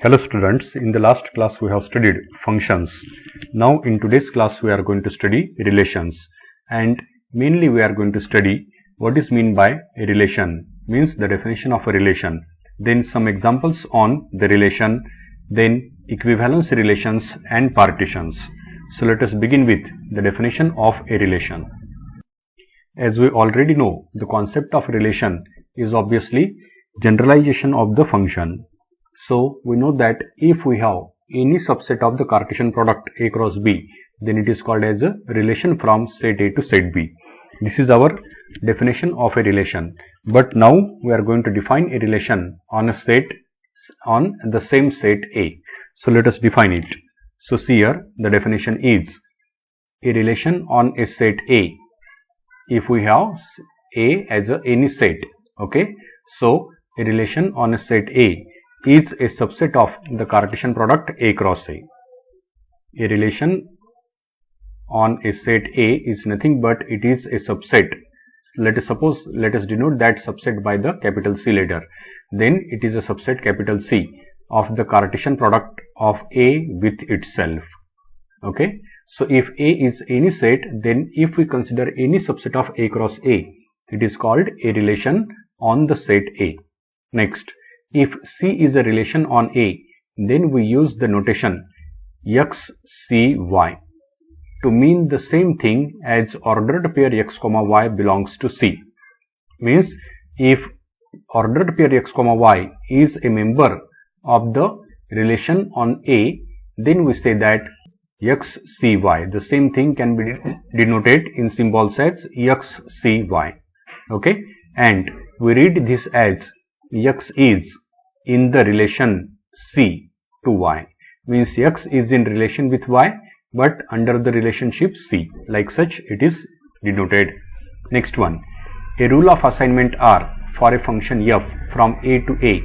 Hello students, in the last class we have studied functions. Now in today's class we are going to study relations, and mainly we are going to study what is meant by a relation, means the definition of a relation, then some examples on the relation, then equivalence relations and partitions. So let us begin with the definition of a relation. As we already know, the concept of relation is obviously generalization of the function. So we know that if we have any subset of the Cartesian product A cross B, then it is called as a relation from set A to set B. This is our definition of a relation. But now we are going to define a relation on a set, on the same set A. So let us define it. So see here, the definition is a relation on a set A. If we have A as any set, okay. So a relation on a set A is a subset of the Cartesian product A cross A. A relation on a set A is nothing but it is a subset. Let us denote that subset by the capital C letter. Then it is a subset capital C of the Cartesian product of A with itself. Okay. So if A is any set, then if we consider any subset of A cross A, it is called a relation on the set A. Next, if C is a relation on A, then we use the notation X, C, Y to mean the same thing as ordered pair X, Y belongs to C. Means if ordered pair X, Y is a member of the relation on A, then we say that X, C, Y. The same thing can be denoted in symbols as X, C, Y. Okay, and we read this as X is in the relation C to Y, means X is in relation with Y but under the relationship C, like such it is denoted. Next one, a rule of assignment R for a function f from A to A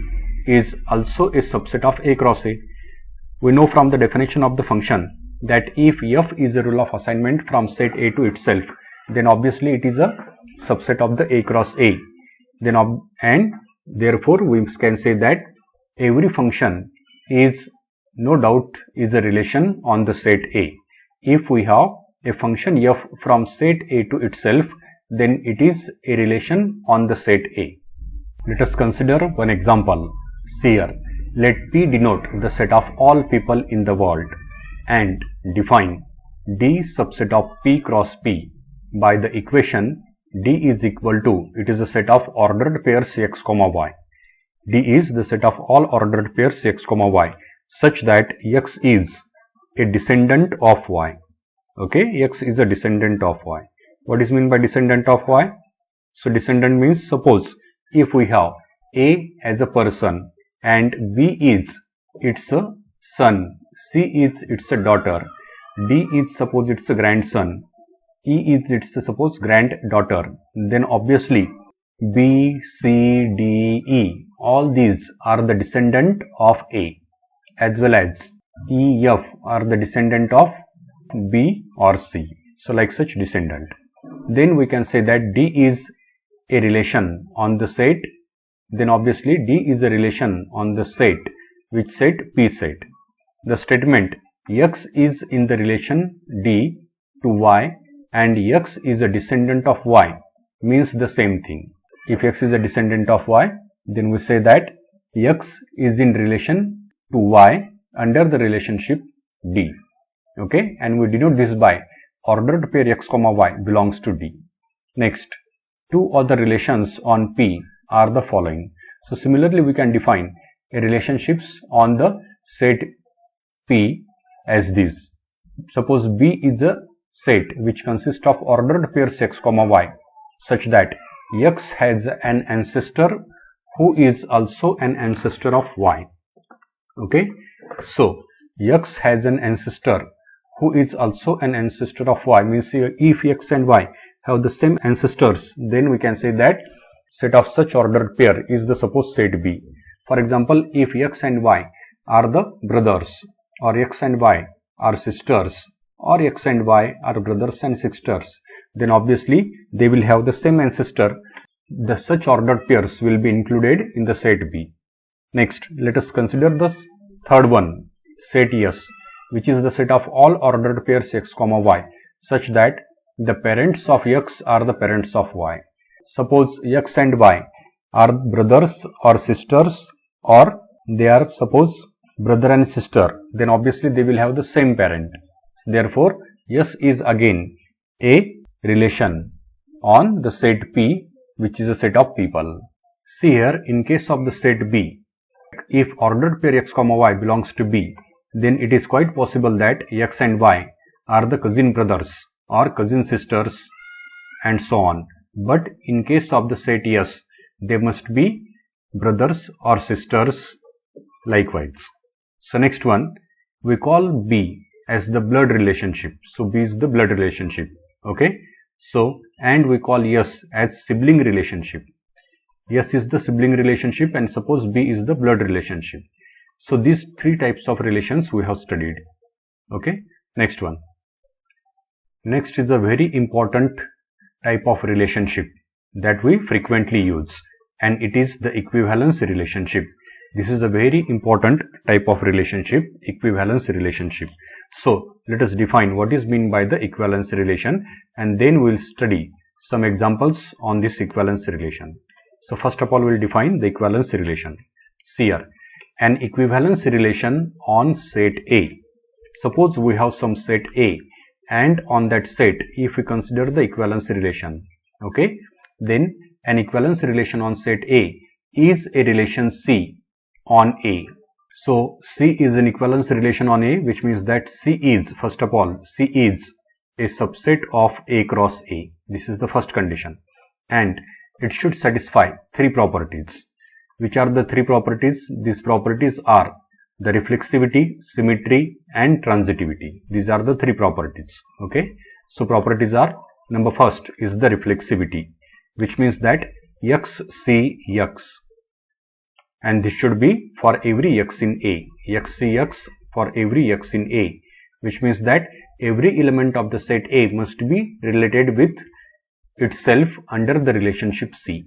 is also a subset of A cross A. We know from the definition of the function that if f is a rule of assignment from set A to itself, then obviously it is a subset of the A cross A. Then and therefore we can say that every function is no doubt is a relation on the set A. If we have a function f from set A to itself, then it is a relation on the set A. Let us consider one example. See here, let P denote the set of all people in the world and define D subset of P cross P by the equation D is equal to, it is a set of ordered pairs X, Y. D is the set of all ordered pairs X, Y such that X is a descendant of Y. Okay, X is a descendant of Y. What is meant by descendant of Y? So descendant means, suppose if we have A as a person and B is its a son, C is its a daughter, D is suppose it's a grandson, E is its suppose granddaughter, then obviously B, C, D, E, all these are the descendant of A, as well as E, F are the descendant of B or C. So like such descendant. Then we can say that D is a relation on the set. Then obviously D is a relation on the set. Which set? P set. The statement X is in the relation D to Y and X is a descendant of Y means the same thing. If X is a descendant of Y, then we say that X is in relation to Y under the relationship D. Okay, and we denote this by ordered pair X, Y belongs to D. Next, two other relations on P are the following. So similarly we can define a relationships on the set P as this. Suppose B is a set which consists of ordered pairs X, Y such that X has an ancestor who is also an ancestor of Y. Okay, so X has an ancestor who is also an ancestor of Y, means if X and Y have the same ancestors, then we can say that set of such ordered pair is the suppose set B. For example, if X and Y are the brothers, or X and Y are sisters, or X and Y are brothers and sisters, then obviously they will have the same ancestor. The such ordered pairs will be included in the set B. Next, let us consider the third one, set S, which is the set of all ordered pairs x comma y such that the parents of x are the parents of y. Suppose x and y are brothers or sisters, or they are suppose brother and sister, then obviously they will have the same parent. Therefore, S is again a relation on the set P, which is a set of people. See here, in case of the set B, if ordered pair x comma y belongs to B, then it is quite possible that x and y are the cousin brothers or cousin sisters and so on. But in case of the set S, they must be brothers or sisters likewise. So next one, we call B as the blood relationship. So B is the blood relationship. Okay. So, and we call S as sibling relationship. S is the sibling relationship and suppose B is the blood relationship. So these three types of relations we have studied. Okay. Next one. Next is a very important type of relationship that we frequently use, and it is the equivalence relationship. This is a very important type of relationship, equivalence relationship. So let us define what is meant by the equivalence relation, and then we will study some examples on this equivalence relation. So first of all, we will define the equivalence relation. See here, an equivalence relation on set A. Suppose we have some set A, and on that set, if we consider the equivalence relation, okay, then an equivalence relation on set A is a relation C on A. So C is an equivalence relation on A, which means that C is, first of all, C is a subset of A cross A. This is the first condition, and it should satisfy three properties. Which are the three properties? These properties are the reflexivity, symmetry, and transitivity. These are the three properties. Okay. So properties are, number first is the reflexivity, which means that x c x, and this should be for every x in A. X c x for every x in A, which means that every element of the set A must be related with itself under the relationship C.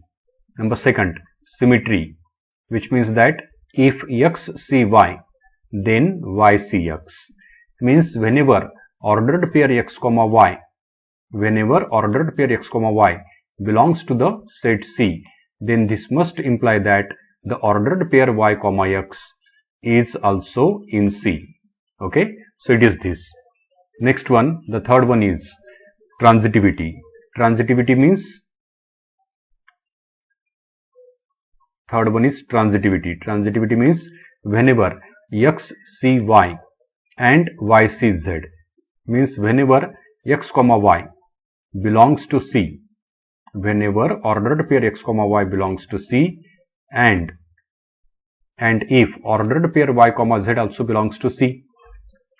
Number second, symmetry, which means that if x c y, then y c x, means whenever ordered pair x comma y, belongs to the set C, then this must imply that the ordered pair y comma x is also in C. Okay, so it is this. Next one, the third one is transitivity. Transitivity means, third one is transitivity. Transitivity means whenever x c y and y c z, means whenever x comma y belongs to C, whenever ordered pair x comma y belongs to C, and if ordered pair y comma z also belongs to C.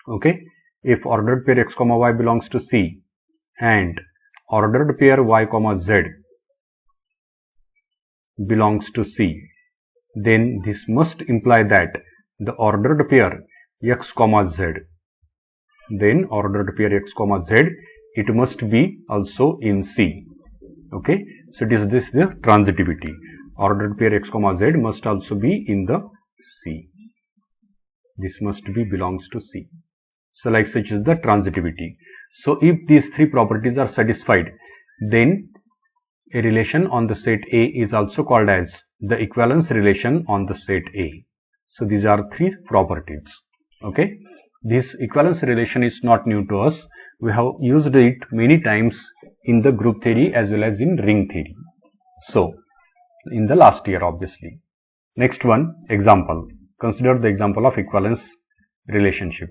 Okay, if ordered pair x comma y belongs to C and ordered pair y comma z belongs to C, then this must imply that the ordered pair x comma z, then ordered pair x comma z, it must be also in C. Okay, so it is this the transitivity. Ordered pair x comma z must also be in the C. This must be belongs to C. So like such is the transitivity. So if these three properties are satisfied, then a relation on the set A is also called as the equivalence relation on the set A. So these are three properties. Okay, this equivalence relation is not new to us. We have used it many times in the group theory as well as in ring theory. So in the last year, obviously. Next one, example. Consider the example of equivalence relationship.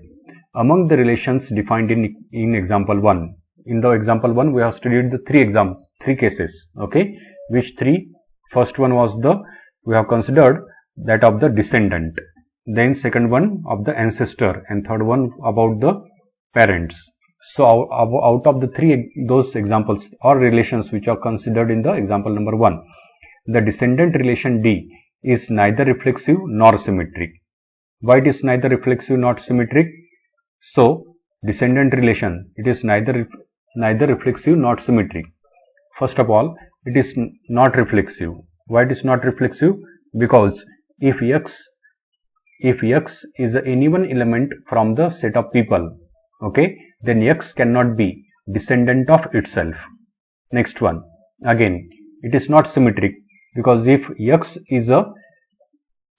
Among the relations defined in example 1, in the example 1 we have studied the three cases. Okay, which three? First one was we have considered that of the descendant, then second one of the ancestor, and third one about the parents. So out of the those examples or relations which are considered in the example number 1, the descendant relation D is neither reflexive nor symmetric. Why it is neither reflexive nor symmetric? So descendant relation, it is neither reflexive nor symmetric. First of all, it is not reflexive. Why it is not reflexive? Because if x if x is any one element from the set of people, okay, then x cannot be descendant of itself. Next one, again it is not symmetric, because if x is a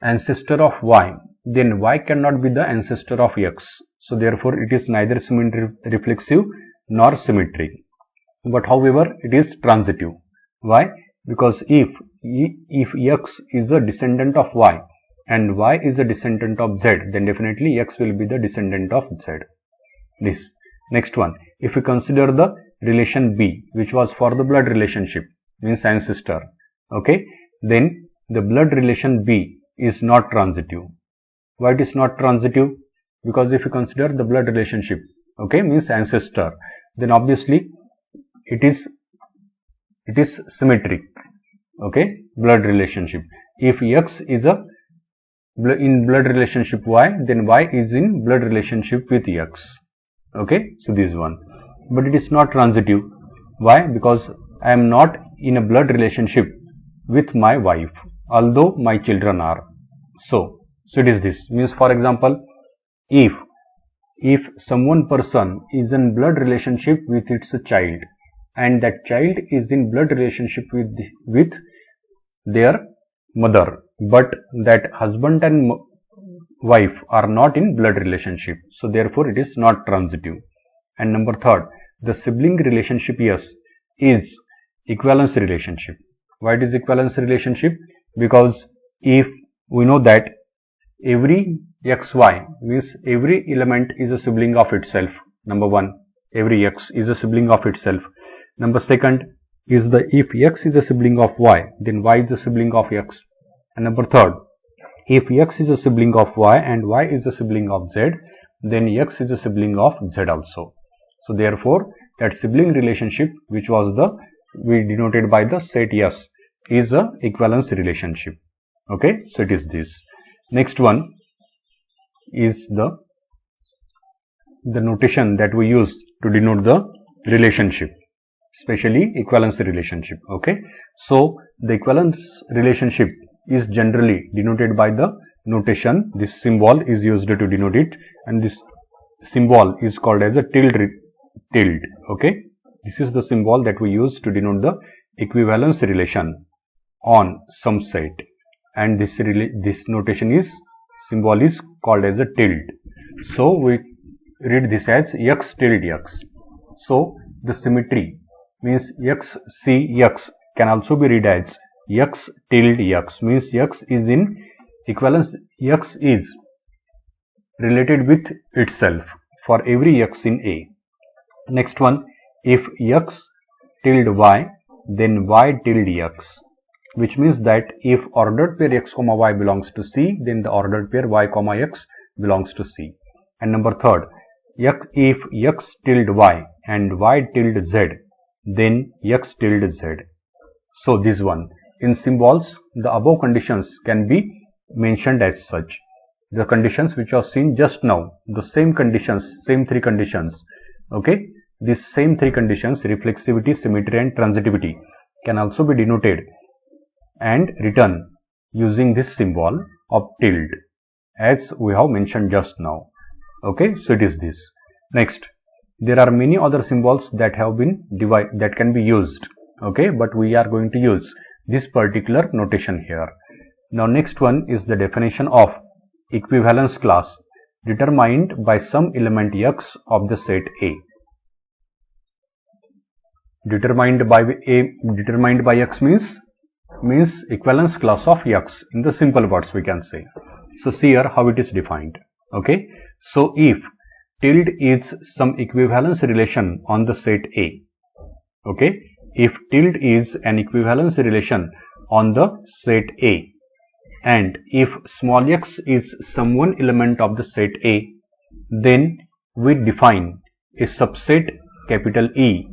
ancestor of y, then y cannot be the ancestor of x. So therefore it is neither reflexive nor symmetric. But however it is transitive. Why? Because if x is a descendant of y and y is a descendant of z, then definitely x will be the descendant of z. This. Next one, if we consider the relation B, which was for the blood relationship, means ancestor, okay, then the blood relation B is not transitive. Why it is not transitive? Because if you consider the blood relationship, okay, means ancestor, then obviously it is symmetric, okay, blood relationship. If x is in blood relationship y, then y is in blood relationship with x, okay, so this one. But it is not transitive. Why? Because I am not in a blood relationship with my wife, although my children are. So it is this. Means, for example, if someone person is in blood relationship with its child, and that child is in blood relationship with their mother, but that husband and wife are not in blood relationship, so therefore it is not transitive. And number third, the sibling relationship, yes, is equivalence relationship. Why it is equivalence relationship? Because if we know that every xy, means every element is a sibling of itself. Number one, every x is a sibling of itself. Number second is if x is a sibling of y, then y is a sibling of x. And number third, if x is a sibling of y and y is a sibling of z, then x is a sibling of z also. So therefore that sibling relationship, which was we denoted by the set S, is a equivalence relationship. Okay, so it is this. Next one is the notation that we use to denote the relationship, especially equivalence relationship. Okay, so the equivalence relationship is generally denoted by the notation. This symbol is used to denote it, and this symbol is called as a tilde. Okay, this is the symbol that we use to denote the equivalence relation on some set, and this notation symbol is called as a tilde. So we read this as x tilde x. So the symmetry means x c x can also be read as x tilde x, means x is in equivalence, x is related with itself for every x in A. Next one, if x tilde y, then y tilde x, which means that if ordered pair x comma y belongs to C, then the ordered pair y comma x belongs to C. And number third, if x tilde y and y tilde z, then x tilde z. So this one, in symbols, the above conditions can be mentioned as such. The conditions which are seen just now, the same conditions, same three conditions, okay, these same three conditions, reflexivity, symmetry and transitivity, can also be denoted and written using this symbol of tilde, as we have mentioned just now. Okay, so it is this. Next, there are many other symbols that have been that can be used, okay, but we are going to use this particular notation here. Now next one is the definition of equivalence class determined by some element x of the set A. Determined by x means equivalence class of x, in the simple words we can say. So see here how it is defined. Okay, so if tilde is some equivalence relation on the set A, okay, if tilde is an equivalence relation on the set A, and if small x is some one element of the set A, then we define a subset capital E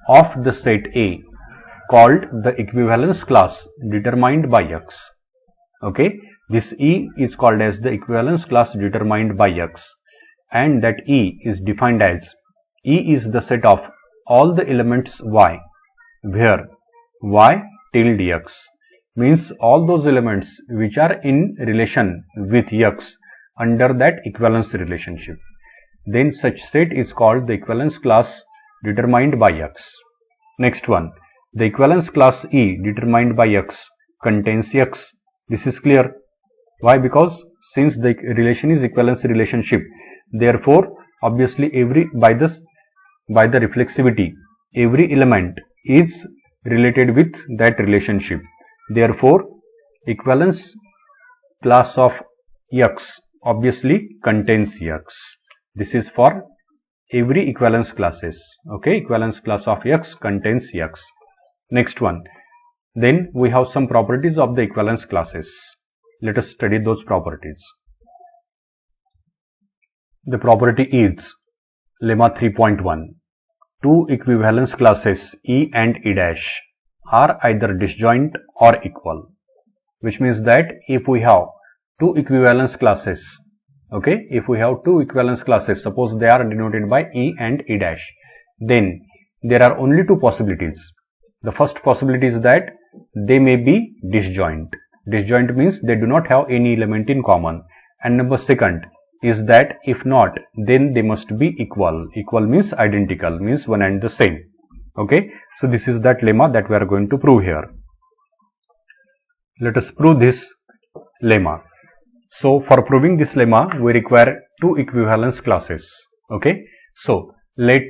of the set A called the equivalence class determined by x. Okay, this E is called as the equivalence class determined by x, and that E is defined as E is the set of all the elements y, where y tilde x means all those elements which are in relation with X under that equivalence relationship. Then such set is called the equivalence class determined by X. Next one, the equivalence class E determined by X contains X. This is clear. Why? Because since the relation is equivalence relationship, therefore obviously by the reflexivity, every element is related with that relationship. Therefore, equivalence class of X obviously contains X. This is for every equivalence classes. Okay, equivalence class of X contains X. Next one. Then we have some properties of the equivalence classes. Let us study those properties. The property is lemma 3.1. Two equivalence classes E and E dash are either disjoint or equal, which means that if we have two equivalence classes, okay, if we have two equivalence classes, suppose they are denoted by E and E dash, then there are only two possibilities. The first possibility is that they may be disjoint. Disjoint means they do not have any element in common. And number second is that if not, then they must be equal. Equal means identical, means one and the same. Okay, so this is that lemma that we are going to prove here. Let us prove this lemma. So for proving this lemma, we require two equivalence classes. Okay, so let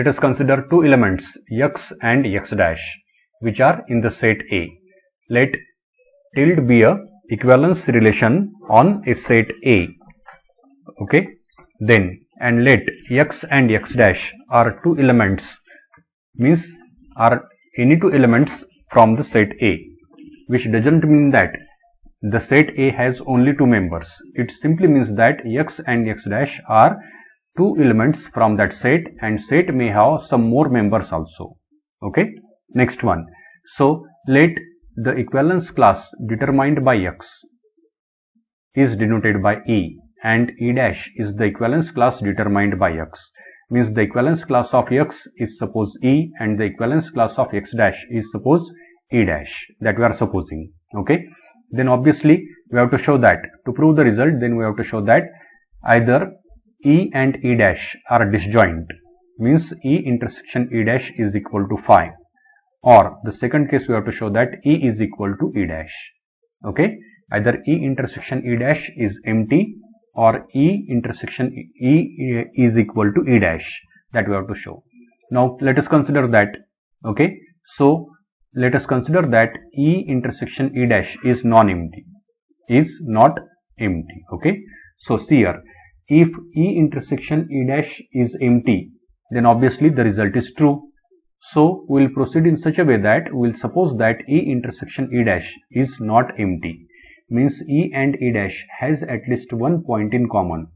us consider two elements X and X dash which are in the set A. Let tilde be a equivalence relation on a set A. Okay, then and let X and X dash are two elements, means are any two elements from the set A, which doesn't mean that the set A has only two members. It simply means that X and X dash are two elements from that set, and set may have some more members also. Okay, next one. So let the equivalence class determined by X is denoted by E, and E dash is the equivalence class determined by X. Means the equivalence class of X is suppose E, and the equivalence class of X dash is suppose E dash, that we are supposing. Okay, then obviously we have to show that to prove the result, then we have to show that either E and E dash are disjoint, means E intersection E dash is equal to phi, or the second case we have to show that E is equal to E dash. Okay, either E intersection E dash is empty or E intersection E is equal to E dash, that we have to show. Now let us consider that. Okay, so let us consider that E intersection E dash is non-empty, Okay, so see here, if E intersection E dash is empty, then obviously the result is true. So we will proceed in such a way that we will suppose that E intersection E dash is not empty, means E and E dash has at least one point in common.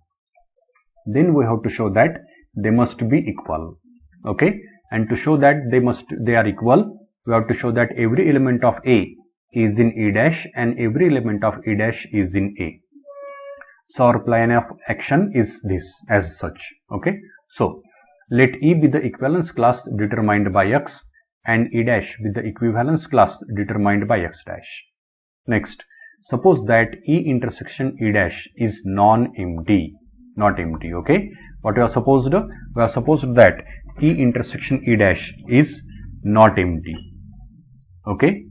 Then we have to show that they must be equal. Okay, and to show that they are equal, we have to show that every element of A is in E dash and every element of E dash is in A. So our plan of action is this as such. Okay, so let E be the equivalence class determined by X and E dash be the equivalence class determined by X dash. Next, suppose that E intersection E dash is non-empty, not empty. Okay, what we are supposed to? We are supposed that E intersection E dash is not empty. Okay,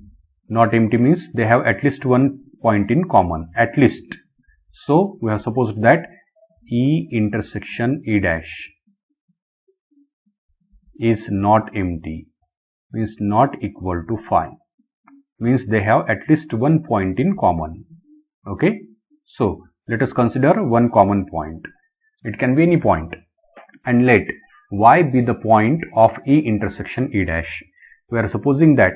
not empty means they have at least one point in common, at least. So we have supposed that E intersection E dash is not empty, means not equal to phi, means they have at least one point in common. Okay, so let us consider one common point. It can be any point, and let Y be the point of E intersection E dash. We are supposing that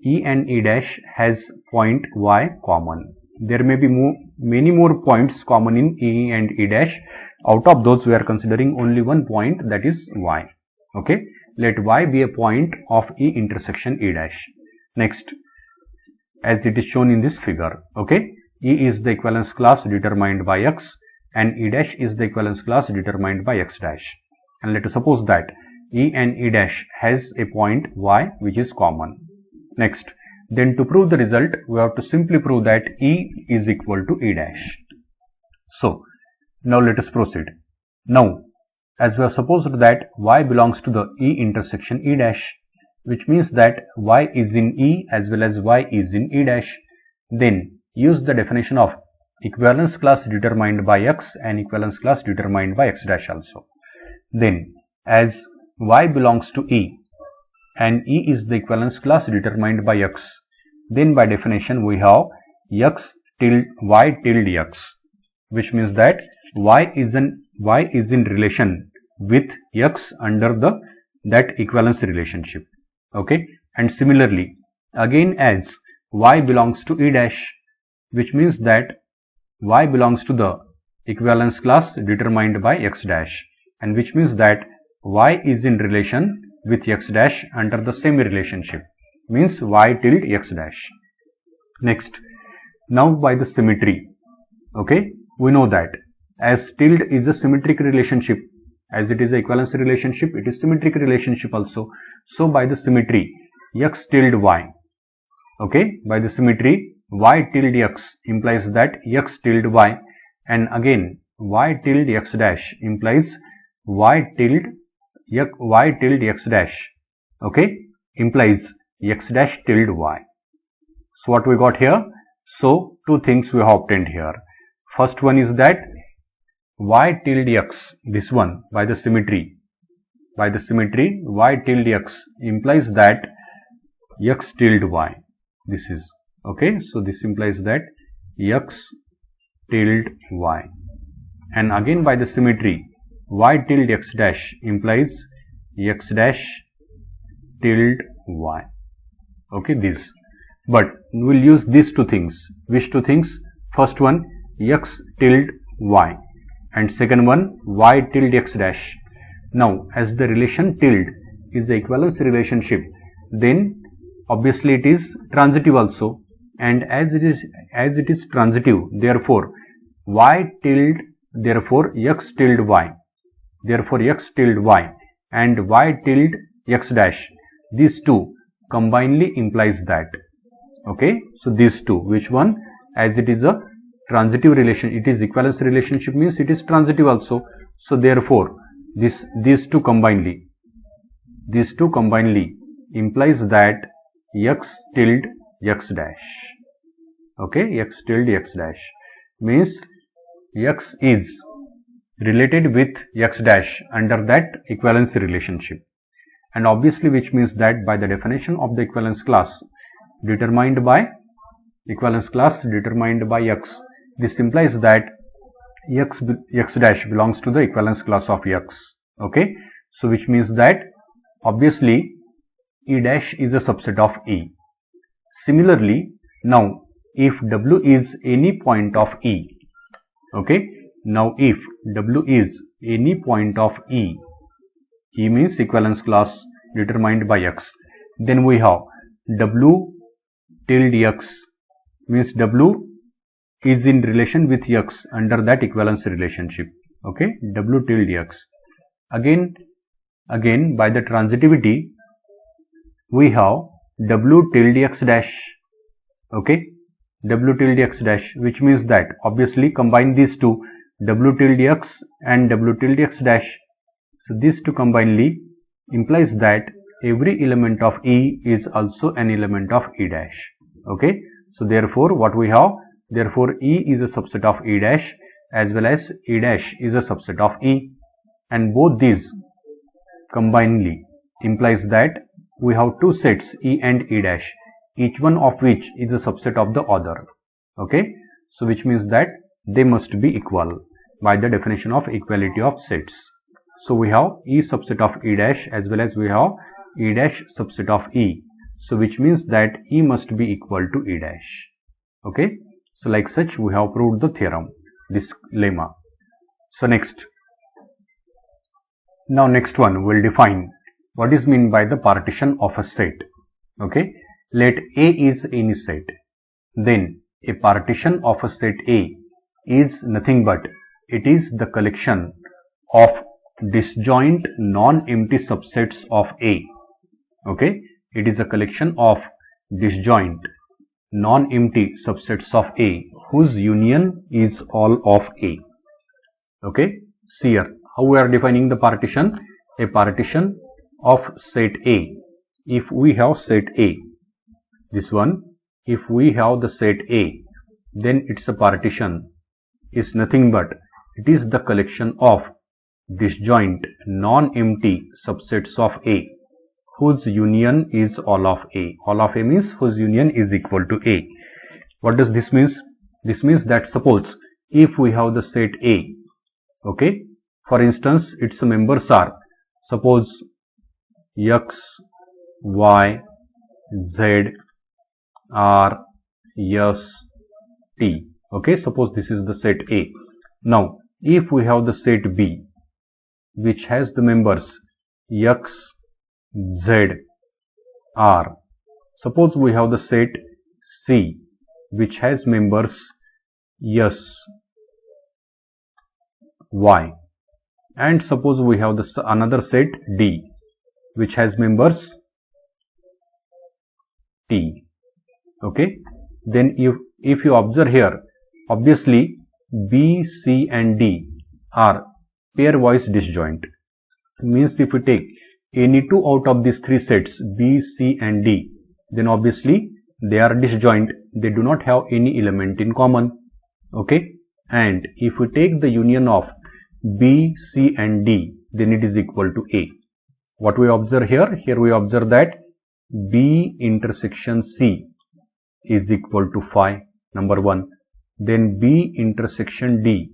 E and E dash has point Y common. There may be many more points common in E and E dash. Out of those, we are considering only one point, that is Y. Okay, let Y be a point of E intersection E dash. Next, as it is shown in this figure. Okay, E is the equivalence class determined by X and E dash is the equivalence class determined by X dash. And let us suppose that E and E dash has a point Y which is common. Next, Then to prove the result, we have to simply prove that E is equal to E dash. So now let us proceed. Now, as we have supposed that Y belongs to the E intersection E dash, which means that Y is in E as well as Y is in E dash, then use the definition of equivalence class determined by X and equivalence class determined by X dash also. Then as Y belongs to E and E is the equivalence class determined by X, then by definition we have X tilde Y tilde X, which means that Y is in relation with X under that equivalence relationship. Okay, and similarly again as Y belongs to E dash, which means that Y belongs to the equivalence class determined by X dash, and which means that Y is in relation with X dash under the same relationship, means Y tilde X dash. Next, now by the symmetry, okay, we know that as tilde is a symmetric relationship, as it is an equivalence relationship, it is symmetric relationship also. So by the symmetry X tilde Y, okay, by the symmetry Y tilde X implies that X tilde Y, and again Y tilde X dash implies Y tilde X dash, okay, implies X dash tilde Y. So what we got here? So two things we have obtained here. First one is that Y tilde X, this one by the symmetry Y tilde X implies that X tilde Y, this is okay, so this implies that X tilde Y, and again by the symmetry Y tilde X dash implies X dash tilde Y, okay, this. But we will use these two things. Which two things? First one X tilde Y, and second one Y tilde X dash. Now as the relation tilde is the equivalence relationship, then obviously it is transitive also, and as it is transitive, therefore Y tilde, therefore X tilde Y, and Y tilde X dash, these two combinedly implies that, okay. So these two, which one? As it is a transitive relation, it is equivalence relationship, means it is transitive also. So therefore these two combinedly implies that X tilde X dash, okay, X tilde X dash means X is related with X dash under that equivalence relationship, and obviously which means that by the definition of the equivalence class determined by X, this implies that X dash belongs to the equivalence class of X, okay. So which means that obviously E dash is a subset of E. Similarly, now if W is any point of E, okay, now if W is any point of E means equivalence class determined by X, then we have W tilde X, means W is in relation with X under that equivalence relationship, okay, W tilde X. Again by the transitivity we have W tilde X dash, okay, W tilde X dash, which means that obviously combine these two, W tilde X and W tilde X dash. So these two combinedly implies that every element of E is also an element of E dash, okay. So therefore what we have, therefore E is a subset of E dash as well as E dash is a subset of E, and both these combinedly implies that we have two sets E and E dash, each one of which is a subset of the other, okay. So which means that they must be equal by the definition of equality of sets. So we have E subset of E dash as well as we have E dash subset of E, so which means that E must be equal to E dash, okay. So like such we have proved the theorem, this lemma. So next one will define what is meant by the partition of a set, okay. Let A is any set, then a partition of a set A is nothing but it is the collection of disjoint non-empty subsets of A, okay. It is a collection of disjoint non-empty subsets of A whose union is all of A. Okay, see here how we are defining the partition. A partition of set A. If we have set A, this one, if we have the set A, then it's a partition is nothing but it is the collection of disjoint non-empty subsets of A whose union is all of A. All of A means whose union is equal to A. What does this mean? This means that suppose if we have the set A, okay, for instance its members are, suppose X, Y, Z, R, S, T. Okay, suppose this is the set A. Now if we have the set B which has the members X, Z, R. Suppose we have the set C which has members S, Y, and suppose we have another set D which has members T. Okay, then if you observe here, obviously B, C and D are pairwise disjoint. Means if we take any two out of these three sets B, C and D, then obviously they are disjoint. They do not have any element in common. Okay, and if we take the union of B, C and D, then it is equal to A. What we observe here? Here we observe that B intersection C is equal to phi, number 1. Then B intersection D,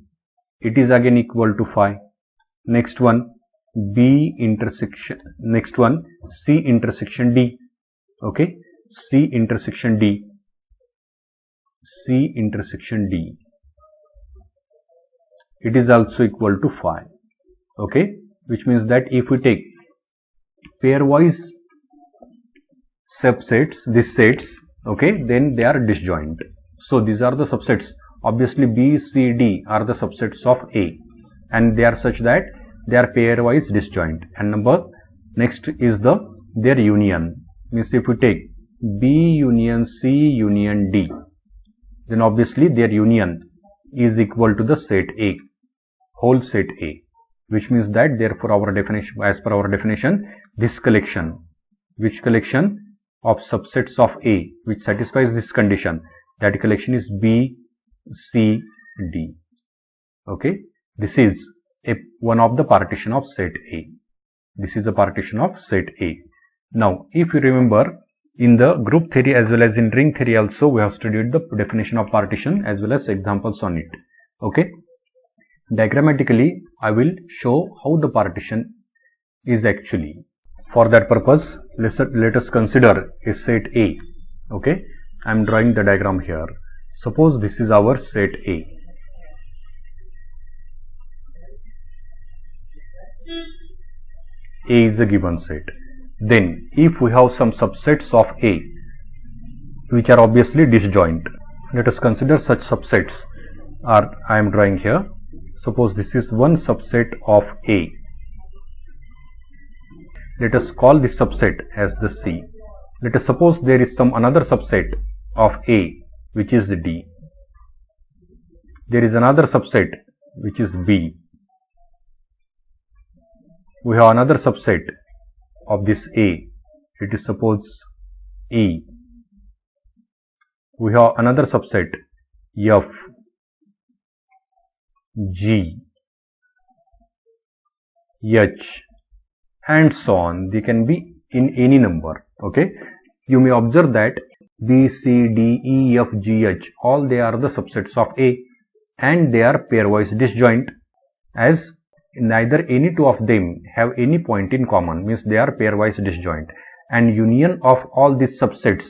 it is again equal to phi. Next one, C intersection D. Okay, C intersection D. It is also equal to phi. Okay, which means that if we take pairwise subsets, these sets, okay, then they are disjoint. So these are the subsets. Obviously B, C, D are the subsets of A, and they are such that they are pairwise disjoint. And next is their union. Means if we take B union C union D, then obviously their union is equal to the set A, whole set A, which means that therefore our definition, as per our definition, this collection, which collection of subsets of A which satisfies this condition, that collection is B, C, D. Okay, this is one of the partition of set A. This is a partition of set A. Now, if you remember, in the group theory as well as in ring theory also, we have studied the definition of partition as well as examples on it. Okay, diagrammatically I will show how the partition is actually. For that purpose, let us consider a set A. Okay, I am drawing the diagram here. Suppose this is our set A. A is a given set. Then if we have some subsets of A which are obviously disjoint, let us consider such subsets. I am drawing here. Suppose this is one subset of A. Let us call this subset as the C. Let us suppose there is some another subset of A which is D. There is another subset which is B. We have another subset of this A. It is suppose E. We have another subset F, G, H, and so on. They can be in any number. Okay, you may observe that B, C, D, E, F, G, H, all they are the subsets of A, and they are pairwise disjoint, as neither any two of them have any point in common. Means they are pairwise disjoint, and union of all these subsets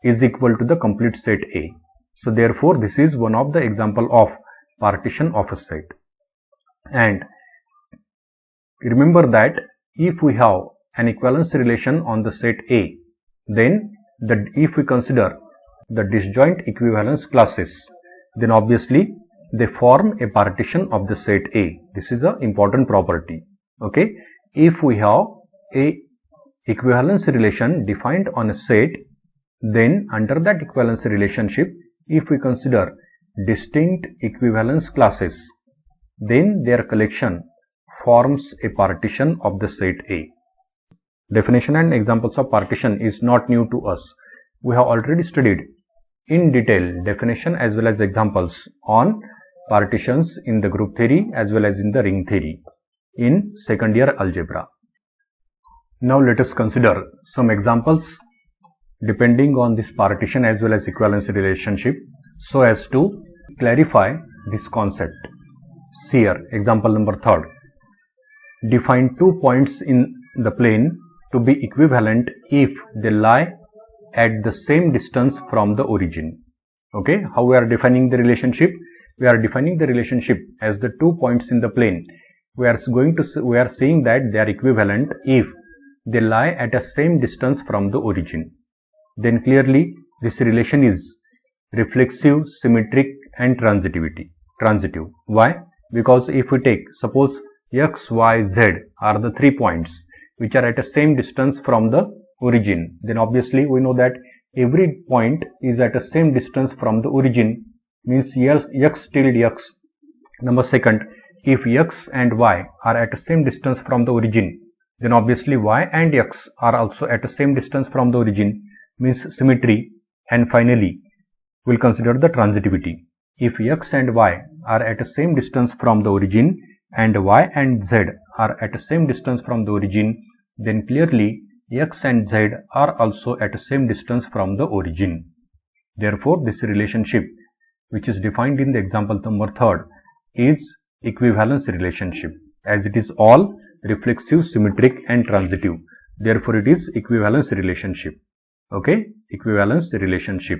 is equal to the complete set A. So therefore this is one of the example of partition of a set. And remember that if we have an equivalence relation on the set A, then if we consider the disjoint equivalence classes, then obviously they form a partition of the set A. This is an important property. Okay, if we have a equivalence relation defined on a set, Then under that equivalence relationship, if we consider distinct equivalence classes, then their collection forms a partition of the set A. Definition and examples of partition is not new to us. We have already studied in detail definition as well as examples on partitions in the group theory as well as in the ring theory in second year algebra. Now let us consider some examples depending on this partition as well as equivalence relationship so as to clarify this concept. See here, example number 3. Define 2 points in the plane to be equivalent if they lie at the same distance from the origin. Okay, how we are defining the relationship? We are defining the relationship as the 2 points in the plane. We are saying that they are equivalent if they lie at a same distance from the origin. Then clearly this relation is reflexive, symmetric and transitive. Why? Because if we take, suppose x, y, z are the 3 points which are at a same distance from the origin, then obviously we know that every point is at a same distance from the origin, means x tilde x. Number second, if x and y are at the same distance from the origin, then obviously y and x are also at the same distance from the origin, means symmetry. And finally, we'll consider the transitivity. If x and y are at the same distance from the origin and y and z are at the same distance from the origin, then clearly x and z are also at the same distance from the origin. Therefore, this relationship which is defined in the example number 3 is equivalence relationship, as it is all reflexive, symmetric and transitive. Therefore, it is equivalence relationship. Okay, equivalence relationship.